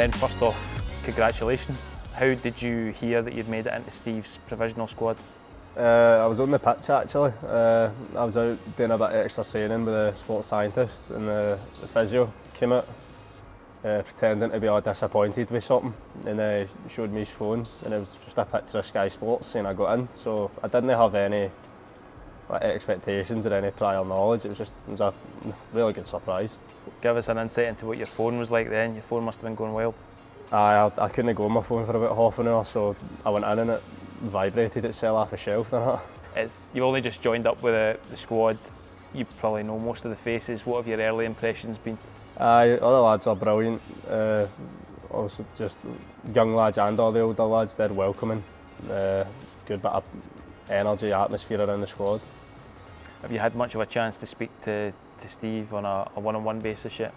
Ben, first off, congratulations. How did you hear that you'd made it into Steve's provisional squad? I was on the pitch actually. I was out doing a bit of extra training with a sports scientist, and the physio came out pretending to be all disappointed with something, and showed me his phone, and it was just a picture of Sky Sports saying I got in. So I didn't have any expectations or any prior knowledge. It was a really good surprise. Give us an insight into what your phone was like then. Your phone must have been going wild. I couldn't go on my phone for about half an hour, so I went in and it vibrated itself off the shelf. You've only just joined up with the squad. You probably know most of the faces. What have your early impressions been? All the lads are brilliant. Also just young lads and all the older lads, they're welcoming. Good bit of energy, atmosphere around the squad. Have you had much of a chance to speak to Steve on a one-on-one basis yet?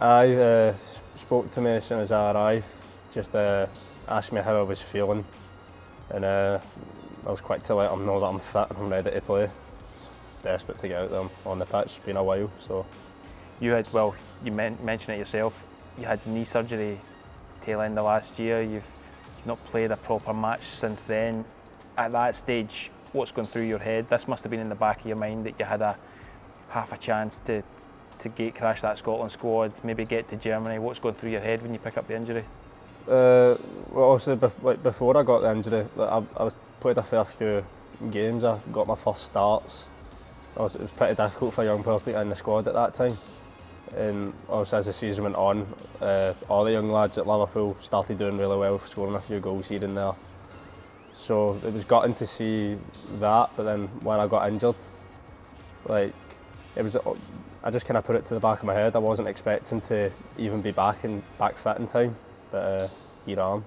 I spoke to me as soon as I arrived, just asked me how I was feeling, and I was quick to let him know that I'm fit and I'm ready to play. Desperate to get out there on the pitch, it's been a while. So you had, well, you mentioned it yourself, you had knee surgery tail end of last year. You've not played a proper match since then. At that stage, what's going through your head? This must have been in the back of your mind that you had half a chance to gate crash that Scotland squad, maybe get to Germany. What's going through your head when you pick up the injury? Well, obviously, before I got the injury, I played a fair few games. I got my first starts. It was pretty difficult for young players to get in the squad at that time. And obviously, as the season went on, all the young lads at Liverpool started doing really well, scoring a few goals here and there. So it was gutting to see that, but then when I got injured, I just kind of put it to the back of my head. I wasn't expecting to even be back fit in time, but here I am.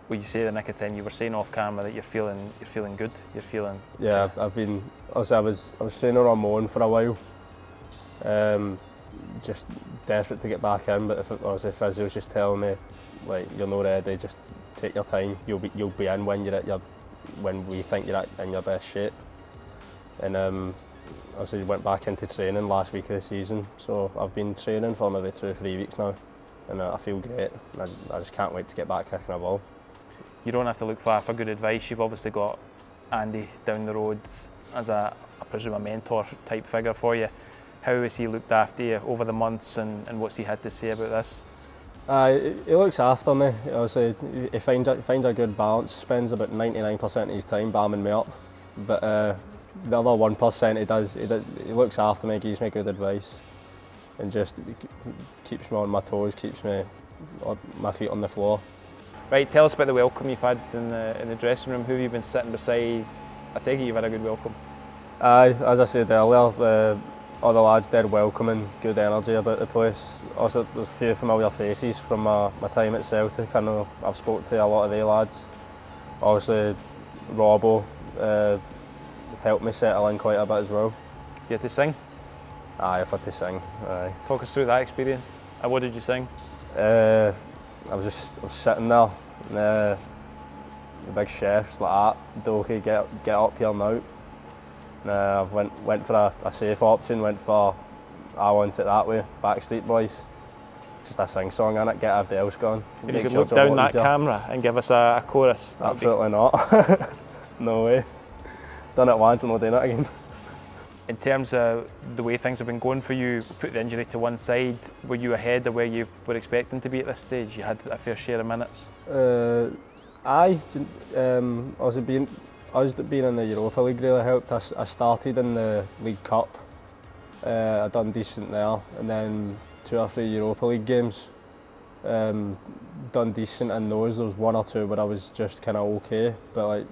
Well, you say the nick of time. You were saying off camera that you're feeling good. You're feeling. Yeah, I've been. Also, I was training on my own for a while. Just desperate to get back in, but if physio was just telling me, like, you're not ready, just take your time. You'll be in when we think you're in your best shape. And obviously went back into training last week of the season, so I've been training for maybe 2 or 3 weeks now, and I feel great. I just can't wait to get back kicking a ball. You don't have to look far for good advice. You've obviously got Andy down the road as I presume a mentor type figure for you. How has he looked after you over the months, and what's he had to say about this? He looks after me. Obviously, he finds a good balance. Spends about 99% of his time balming me up, but the other 1% he looks after me, gives me good advice, and just keeps me on my toes, keeps me my feet on the floor. Right, tell us about the welcome you've had in the dressing room. Who have you been sitting beside? I take it you've had a good welcome. As I said earlier, all the lads dead welcoming, good energy about the place. Also, there's a few familiar faces from my time at Celtic. I know I've spoken to a lot of the lads. Obviously, Robbo helped me settle in quite a bit as well. You had to sing? Aye, I've had to sing. Aye. Talk us through that experience. What did you sing? I was sitting there, and the big chefs like that, Doak, get up here now. I went for a safe option, I want it that way, Backstreet Boys. Just a sing song in it, get everything else going. If you could look down that camera and give us a chorus. Absolutely not. No way. Done it once and not doing it again. In terms of the way things have been going for you, put the injury to one side, were you ahead of where you were expecting to be at this stage? You had a fair share of minutes? Aye. Us being in the Europa League really helped. I started in the League Cup. I done decent there, and then 2 or 3 Europa League games. Done decent in those. There was 1 or 2 where I was just kind of okay, but it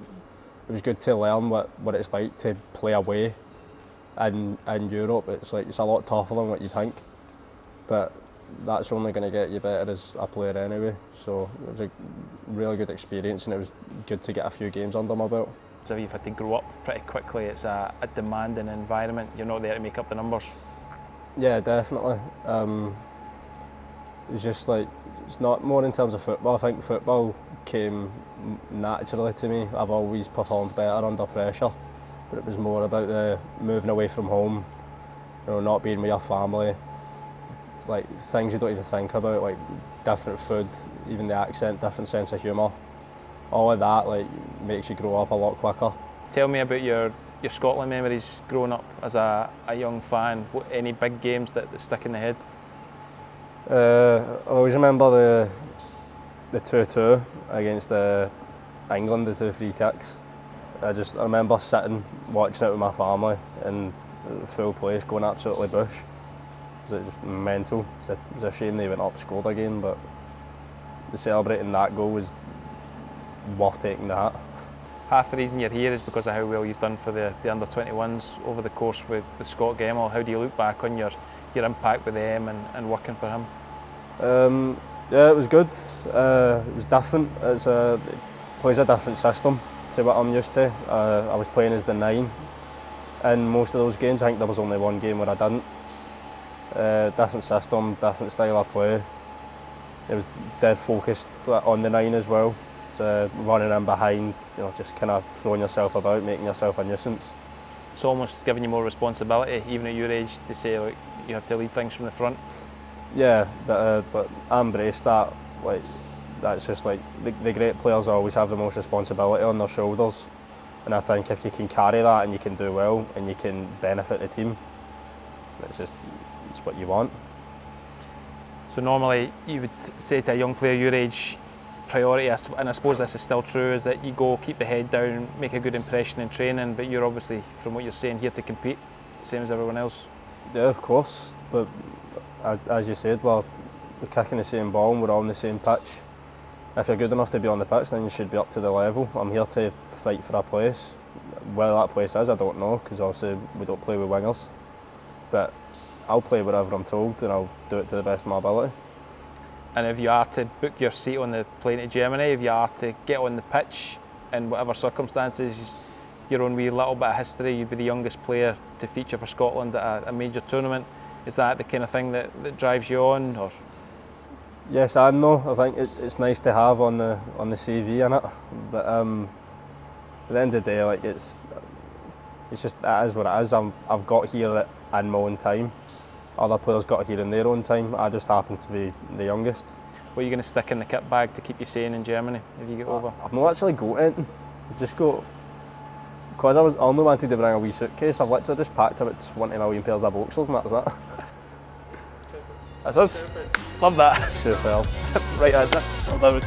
was good to learn what it's like to play away in Europe. It's a lot tougher than what you think, but that's only going to get you better as a player anyway. So it was a really good experience, and it was good to get a few games under my belt. So you've had to grow up pretty quickly. It's a demanding environment. You're not there to make up the numbers. Yeah, definitely. It's just it's not more in terms of football. I think football came naturally to me. I've always performed better under pressure, but it was more about the moving away from home, not being with your family, like things you don't even think about, like different food, even the accent, different sense of humour. All of that like makes you grow up a lot quicker. Tell me about your Scotland memories growing up as a young fan. Any big games that stick in the head? I always remember the 2-2 against England, the 2 free kicks. I remember sitting watching it with my family in full place, going absolutely bush. It was just mental. It was a shame they went up, scored again, but celebrating that goal was worth taking the hat. Half the reason you're here is because of how well you've done for the under-21s over the course with Scott Gemmell. How do you look back on your impact with them and working for him? Yeah, it was good. It was different. It plays a different system to what I'm used to. I was playing as the 9 in most of those games. I think there was only one game where I didn't. Different system, different style of play. It was dead focused on the 9 as well. Running in behind, just kind of throwing yourself about, making yourself a nuisance. It's almost giving you more responsibility, even at your age, to say like you have to lead things from the front. Yeah, but I embrace that. Like that's just like the great players always have the most responsibility on their shoulders, and I think if you can carry that and you can do well and you can benefit the team, it's what you want. So normally you would say to a young player your age, priority, and I suppose this is still true, is that you go keep the head down, make a good impression in training, but you're obviously, from what you're saying, here to compete, same as everyone else. Yeah, of course, but as you said, we're kicking the same ball and we're all on the same pitch. If you're good enough to be on the pitch, then you should be up to the level. I'm here to fight for a place. Where that place is, I don't know, because obviously we don't play with wingers. But I'll play wherever I'm told and I'll do it to the best of my ability. And if you are to book your seat on the plane to Germany, if you are to get on the pitch in whatever circumstances, your own wee little bit of history, you'd be the youngest player to feature for Scotland at a major tournament. Is that the kind of thing that drives you on? Or? Yes and no. I think it's nice to have on the CV in it, but at the end of the day, like it's just, it is what it is. I've got here in my own time. Other players got here in their own time. I just happen to be the youngest. What are you going to stick in the kit bag to keep you sane in Germany if you get over? I've not actually got anything. I've just got, because I only wanted to bring a wee suitcase, I've literally just packed about 20 million pairs of boxers and that's it. That's us. Love that. Superb. Right, that's it.